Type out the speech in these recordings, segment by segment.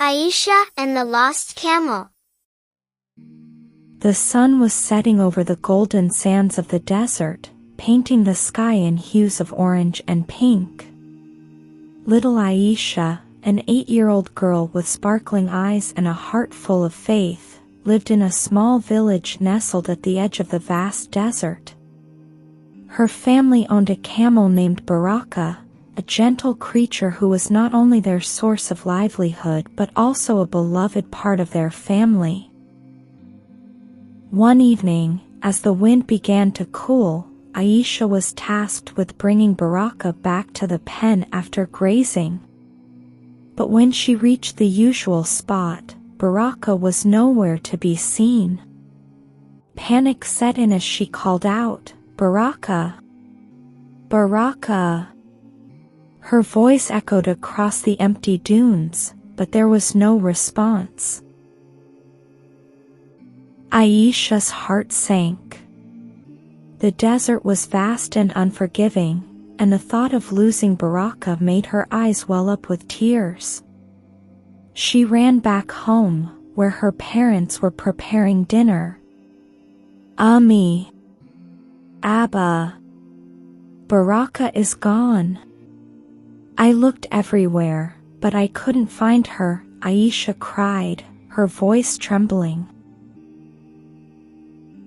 Aisha and the Lost Camel. The sun was setting over the golden sands of the desert, painting the sky in hues of orange and pink. Little Aisha, an 8-year-old girl with sparkling eyes and a heart full of faith, lived in a small village nestled at the edge of the vast desert. Her family owned a camel named Baraka, a gentle creature who was not only their source of livelihood but also a beloved part of their family. One evening, as the wind began to cool, Aisha was tasked with bringing Baraka back to the pen after grazing. But when she reached the usual spot, Baraka was nowhere to be seen. Panic set in as she called out, "Baraka! Baraka!" Her voice echoed across the empty dunes, but there was no response. Aisha's heart sank. The desert was vast and unforgiving, and the thought of losing Baraka made her eyes well up with tears. She ran back home, where her parents were preparing dinner. "Ummi! Abba! Baraka is gone. I looked everywhere, but I couldn't find her," Aisha cried, her voice trembling.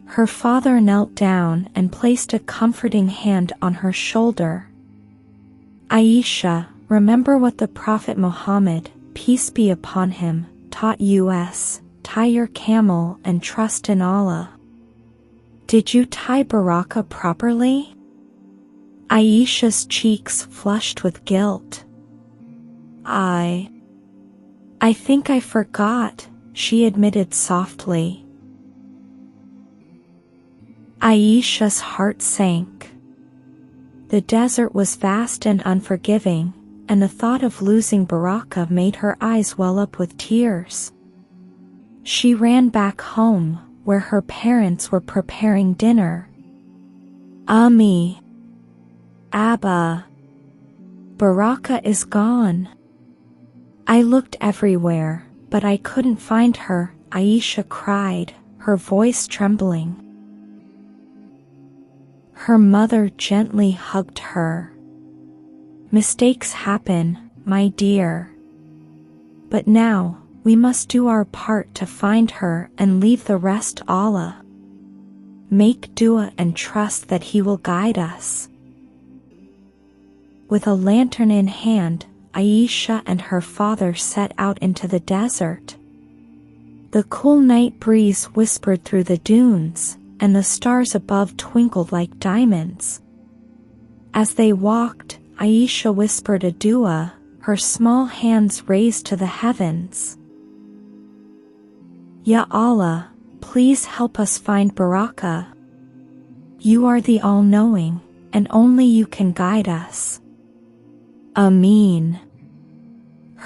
Her father knelt down and placed a comforting hand on her shoulder. "Aisha, remember what the Prophet Muhammad, peace be upon him, taught us: tie your camel and trust in Allah. Did you tie Baraka properly?" Aisha's cheeks flushed with guilt. I think I forgot," she admitted softly. Aisha's heart sank. The desert was vast and unforgiving, and the thought of losing Baraka made her eyes well up with tears. She ran back home, where her parents were preparing dinner. "Ummi! Abba! Baraka is gone. I looked everywhere, but I couldn't find her," Aisha cried, her voice trembling. Her mother gently hugged her. "Mistakes happen, my dear. But now, we must do our part to find her and leave the rest to Allah. Make dua and trust that He will guide us." With a lantern in hand, Aisha and her father set out into the desert. The cool night breeze whispered through the dunes, and the stars above twinkled like diamonds. As they walked, Aisha whispered a dua, her small hands raised to the heavens. "Ya Allah, please help us find Baraka. You are the all-knowing, and only you can guide us." "Ameen."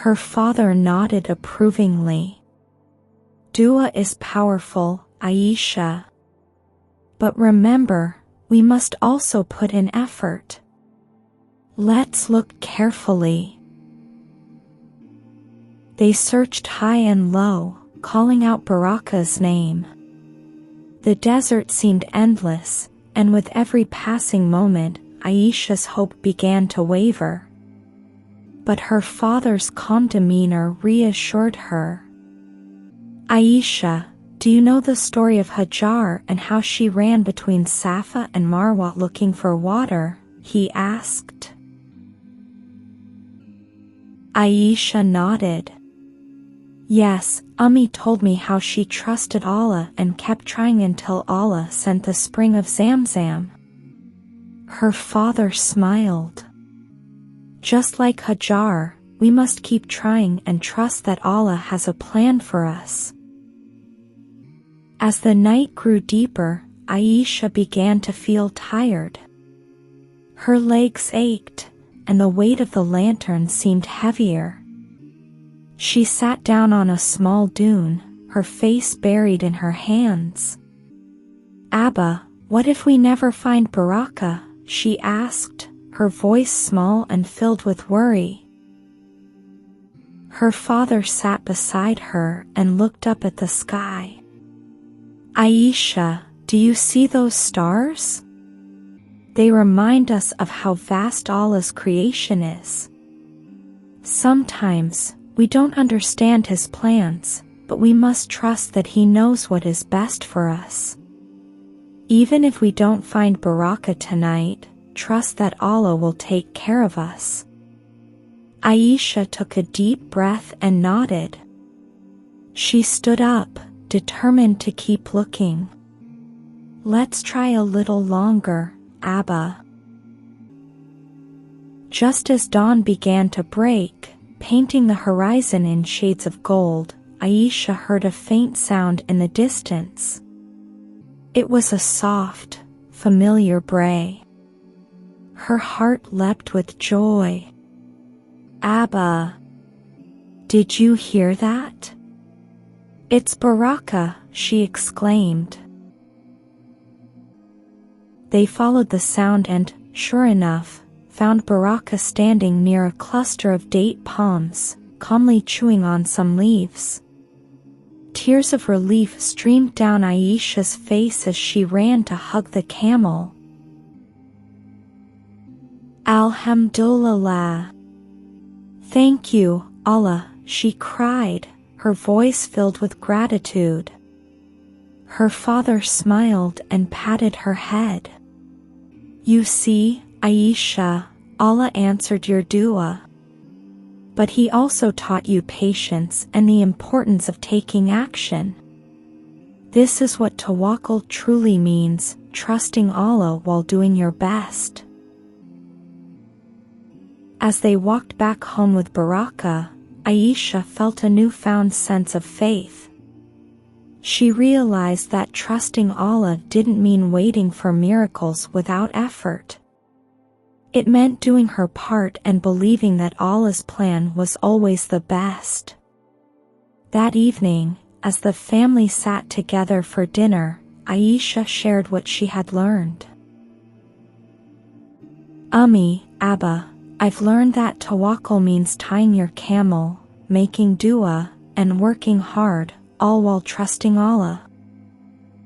Her father nodded approvingly. "Dua is powerful, Aisha. But remember, we must also put in effort. Let's look carefully." They searched high and low, calling out Baraka's name. The desert seemed endless, and with every passing moment, Aisha's hope began to waver. But her father's calm demeanor reassured her. "Aisha, do you know the story of Hajar and how she ran between Safa and Marwa looking for water?" he asked. Aisha nodded. "Yes, Ummi told me how she trusted Allah and kept trying until Allah sent the spring of Zamzam." Her father smiled. "Just like Hajar, we must keep trying and trust that Allah has a plan for us." As the night grew deeper, Aisha began to feel tired. Her legs ached, and the weight of the lantern seemed heavier. She sat down on a small dune, her face buried in her hands. "Abba, what if we never find Baraka?" she asked, her voice small and filled with worry. Her father sat beside her and looked up at the sky. Aisha, do you see those stars? They remind us of how vast Allah's creation is. Sometimes, we don't understand His plans, but we must trust that He knows what is best for us. Even if we don't find Baraka tonight, trust that Allah will take care of us. Aisha took a deep breath and nodded. She stood up, determined to keep looking. Let's try a little longer, Abba. Just as dawn began to break, painting the horizon in shades of gold, Aisha heard a faint sound in the distance. It was a soft, familiar bray. Her heart leapt with joy. Abba! Did you hear that? It's Baraka, she exclaimed. They followed the sound and, sure enough, found Baraka standing near a cluster of date palms, calmly chewing on some leaves. Tears of relief streamed down Aisha's face as she ran to hug the camel. Alhamdulillah. Thank you, Allah, she cried, her voice filled with gratitude. Her father smiled and patted her head. You see, Aisha, Allah answered your dua. But He also taught you patience and the importance of taking action. This is what Tawakkul truly means, trusting Allah while doing your best. As they walked back home with Baraka, Aisha felt a newfound sense of faith. She realized that trusting Allah didn't mean waiting for miracles without effort. It meant doing her part and believing that Allah's plan was always the best. That evening, as the family sat together for dinner, Aisha shared what she had learned. Ummi, Abba, I've learned that Tawakkul means tying your camel, making dua, and working hard, all while trusting Allah.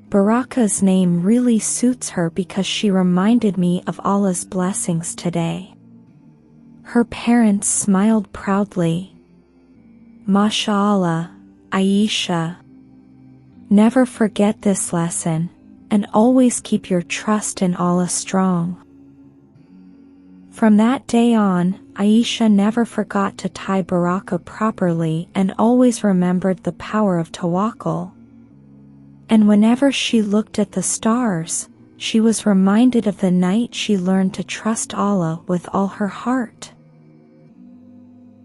Baraka's name really suits her because she reminded me of Allah's blessings today. Her parents smiled proudly. MashaAllah, Aisha. Never forget this lesson, and always keep your trust in Allah strong. From that day on, Aisha never forgot to tie Baraka properly and always remembered the power of Tawakkul. And whenever she looked at the stars, she was reminded of the night she learned to trust Allah with all her heart.